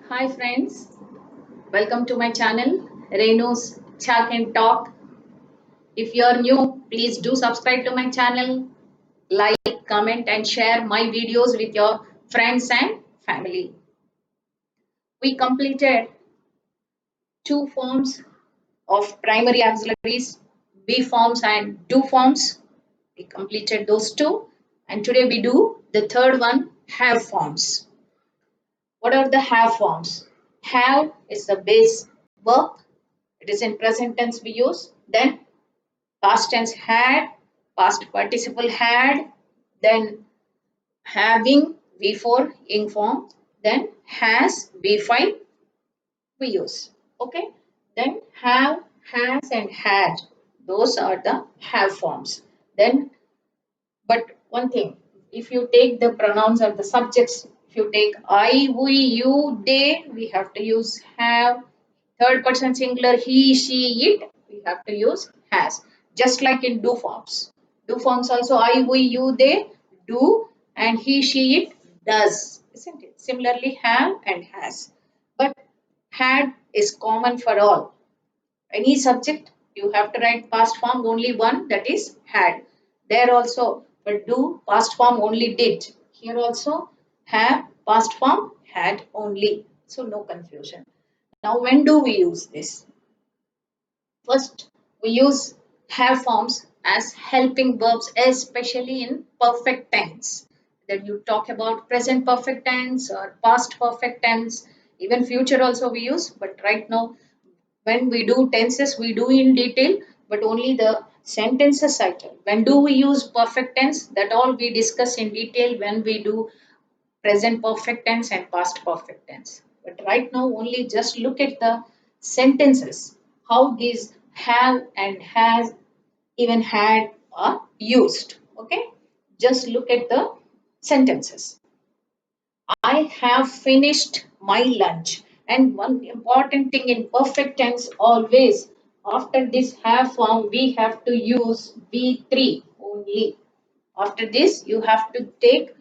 Hi friends, welcome to my channel Renu's Chat and Talk. If you are new, please do subscribe to my channel, like, comment and share my videos with your friends and family. We completed two forms of primary auxiliaries, be forms and do forms. We completed those two and today we do the third one, have forms. What are the have forms? Have is the base verb. It is in present tense we use. Then past tense had, past participle had, then having V4 ing form, then has V5 we use. Okay. Then have, has and had. Those are the have forms. Then but one thing, if you take the pronouns or the subjects, if you take I, we, you, they, we have to use have. Third person singular, he, she, it, we have to use has. Just like in do forms. Do forms also I, we, you, they do, and he, she, it does. Isn't it? Similarly, have and has. But had is common for all. Any subject you have to write past form only one, that is had. There also but do past form only did. Here also have past form had only, so no confusion. Now when do we use this? First we use have forms as helping verbs, especially in perfect tense. Then you talk about present perfect tense or past perfect tense, even future also we use, but right now when we do tenses we do in detail, but only the sentences I tell. When do we use perfect tense, that all we discuss in detail when we do present perfect tense and past perfect tense. But right now only just look at the sentences, how these have and has, even had are used. Okay, just look at the sentences. I have finished my lunch. And one important thing in perfect tense, always after this have form, we have to use V3 only. After this, you have to take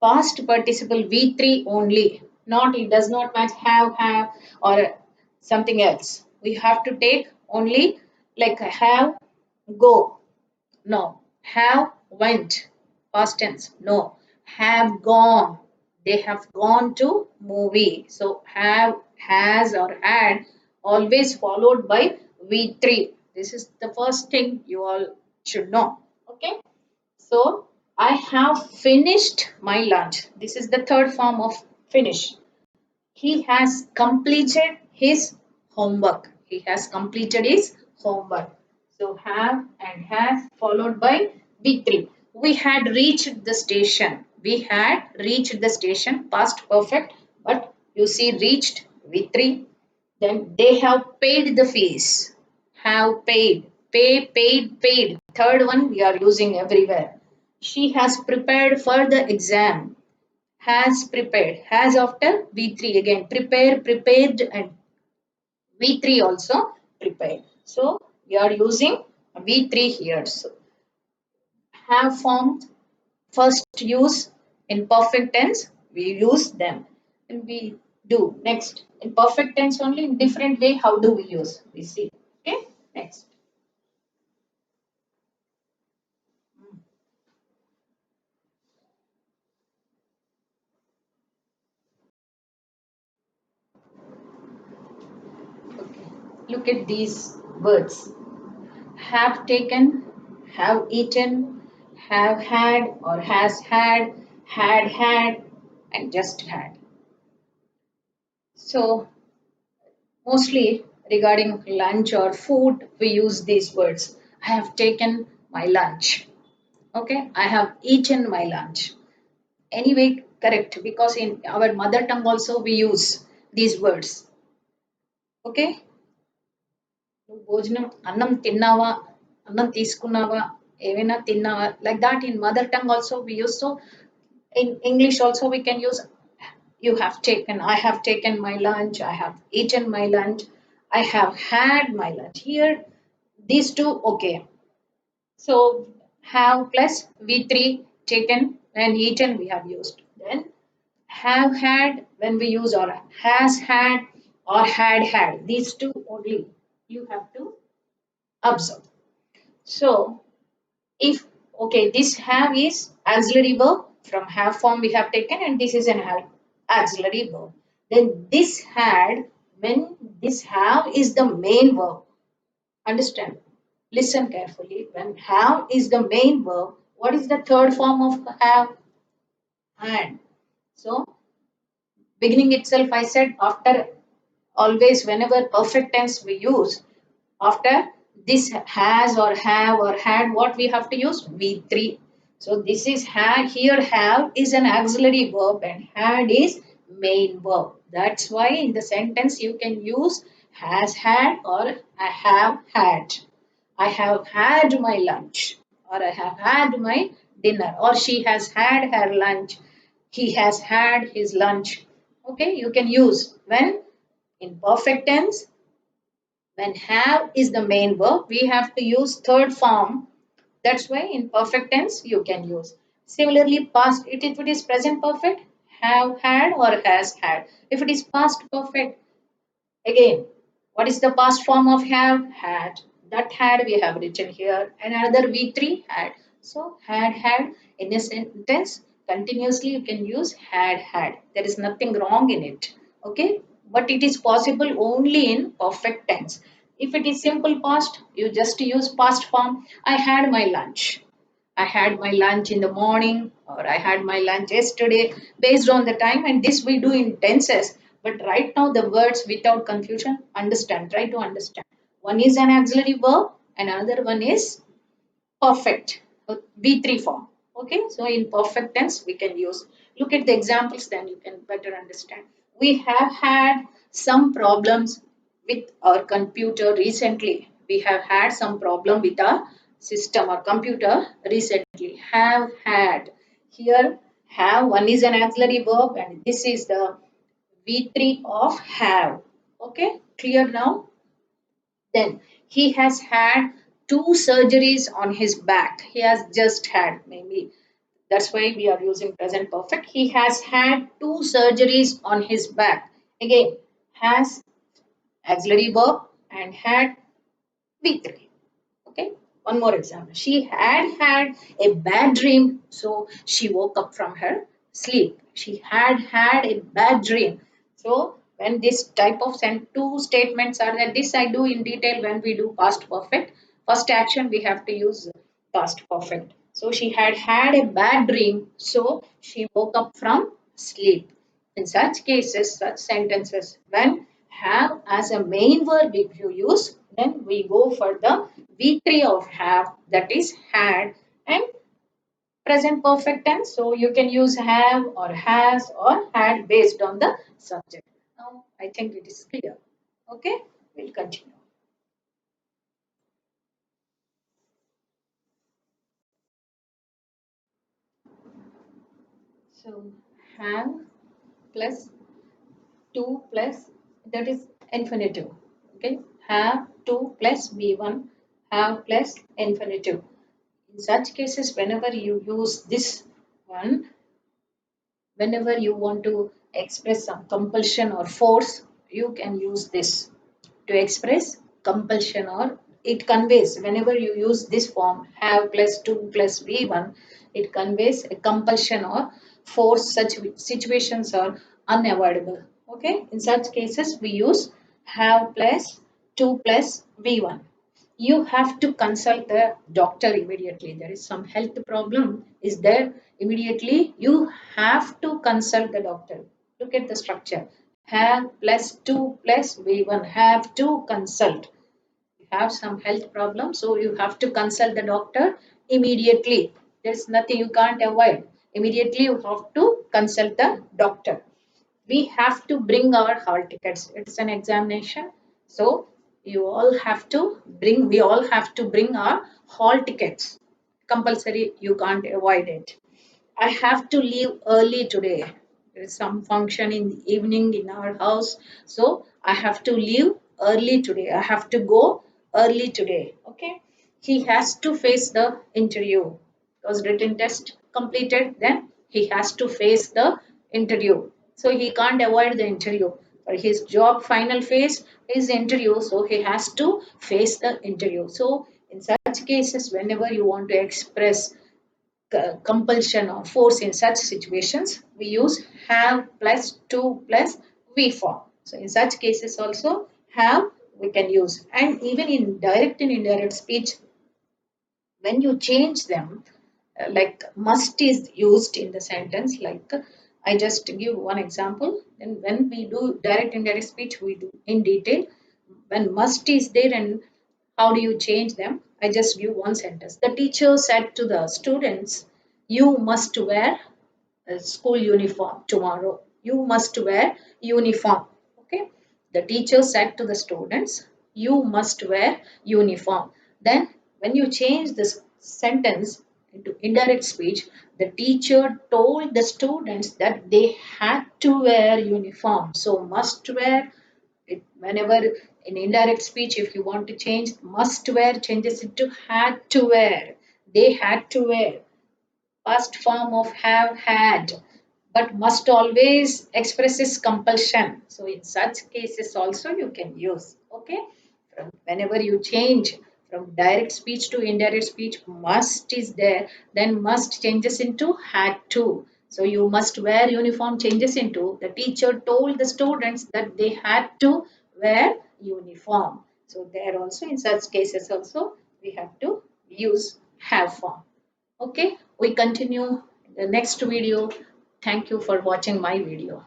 past participle V3 only. Not, it does not match have, or something else. We have to take only like have, go. No. Have went. Past tense. No. Have gone. They have gone to movie. So have, has or had always followed by V3. This is the first thing you all should know. Okay. So I have finished my lunch. This is the third form of finish. He has completed his homework. He has completed his homework. So have and has followed by V3. We had reached the station. We had reached the station, past perfect, but you see reached V3. Then they have paid the fees. Have paid. Pay, paid, paid. Third one we are using everywhere. She has prepared for the exam. Has prepared. Has after V3 again. Prepare, prepared, and V3 also prepared. So we are using V3 here. So have formed first use in perfect tense. We use them. And we do. Next. In perfect tense only in different way. How do we use? We see. Okay. Next. Okay. Look at these words. Have taken, have eaten, have had or has had, and just had. So, mostly regarding lunch or food, we use these words. I have taken my lunch. Okay, I have eaten my lunch. Anyway, correct, because in our mother tongue also we use these words. Okay, నువ్వు భోజనం అన్నం తిన్నావా అన్నం తీసుకున్నావా ఏమైనా తిన్నావా like that in mother tongue also we use. So in English also we can use you have taken, I have taken my lunch, I have eaten my lunch, I have had my lunch. Here these two okay. So have plus V3 taken and eaten we have used. Then have had when we use or has had or had. These two only you have to observe. So if okay, this have is auxiliary verb from have form we have taken, and this is an auxiliary verb. Then this had, when this have is the main verb. Understand? Listen carefully. When have is the main verb, what is the third form of have? Had. So beginning itself I said after, always whenever perfect tense we use, after this has or have or had, what we have to use? V3. So this is had, here have is an auxiliary verb and had is main verb. That's why in the sentence you can use has had or I have had. I have had my lunch, or I have had my dinner, or she has had her lunch, he has had his lunch. Okay, you can use when in perfect tense. When have is the main verb, we have to use third form. That's why in perfect tense you can use. Similarly, past, if it is present perfect, have had or has had. If it is past perfect, again, what is the past form of have? Had. That had we have written here. And another V3 had. So had in a sentence continuously you can use had. There is nothing wrong in it. Okay? But it is possible only in perfect tense. If it is simple past, you just use past form. I had my lunch. I had my lunch in the morning, or I had my lunch yesterday, based on the time. And this we do in tenses. But right now, the words without confusion, understand, try to understand. One is an auxiliary verb, and another one is perfect, V3 form. Okay, so in perfect tense, we can use. Look at the examples, then you can better understand. We have had some problems with our computer recently. We have had some problem with our system or computer recently. Have had. Here, have, one is an auxiliary verb, and this is the V3 of have. Okay, clear now? Then he has had two surgeries on his back. He has just had, maybe that's why we are using present perfect. He has had two surgeries on his back. Again, has auxiliary verb and had V3. Okay, one more example. She had a bad dream, so she woke up from her sleep. She had a bad dream. So when this type of two statements are there, this I do in detail when we do past perfect. First action we have to use past perfect. So she had a bad dream, so she woke up from sleep. In such cases, such sentences, when have as a main verb if you use, then we go for the V3 of have, that is had, and present perfect tense. So you can use have or has or had based on the subject. Now I think it is clear. Okay, we'll continue. So have plus 2 plus, that is infinitive. Okay, have 2 plus V1, have plus infinitive. In such cases, whenever you use this one, whenever you want to express some compulsion or force, you can use this to express compulsion, or it conveys, whenever you use this form have plus 2 plus v1, it conveys a compulsion or force. Such situations are unavoidable. Okay, in such cases we use have plus 2 plus v1. You have to consult the doctor immediately. There is some health problem is there, immediately you have to consult the doctor. Look at the structure. Have plus 2 plus v1, have to consult. You have some health problem, so you have to consult the doctor immediately. There's nothing you can't avoid. Immediately you have to consult the doctor. We have to bring our hall tickets. It's an examination, so we all have to bring our hall tickets. Compulsory, you can't avoid it. I have to leave early today. There is some function in the evening in our house, so I have to leave early today. I have to go early today. Okay. He has to face the interview because written test completed, then he has to face the interview. So he can't avoid the interview. For his job final phase is interview, so he has to face the interview. So in such cases, whenever you want to express compulsion or force in such situations, we use have plus to plus we form. So in such cases also have we can use. And even in direct and indirect speech, when you change them, like must is used in the sentence, like I just give one example. And when we do direct indirect speech, we do in detail. When must is there and how do you change them, I just give one sentence. The teacher said to the students, you must wear a school uniform tomorrow. You must wear uniform. Okay. The teacher said to the students, you must wear uniform. Then when you change this sentence into indirect speech, the teacher told the students that they had to wear uniform. So must wear, whenever in indirect speech, if you want to change must wear, changes it to had to wear. They had to wear. Past form of have had, but must always expresses compulsion. So in such cases also you can use. Okay. Whenever you change from direct speech to indirect speech, must is there, then must changes into had to. So you must wear uniform changes into the teacher told the students that they had to wear uniform. So there also in such cases also we have to use have form. Okay, we continue in the next video. Thank you for watching my video.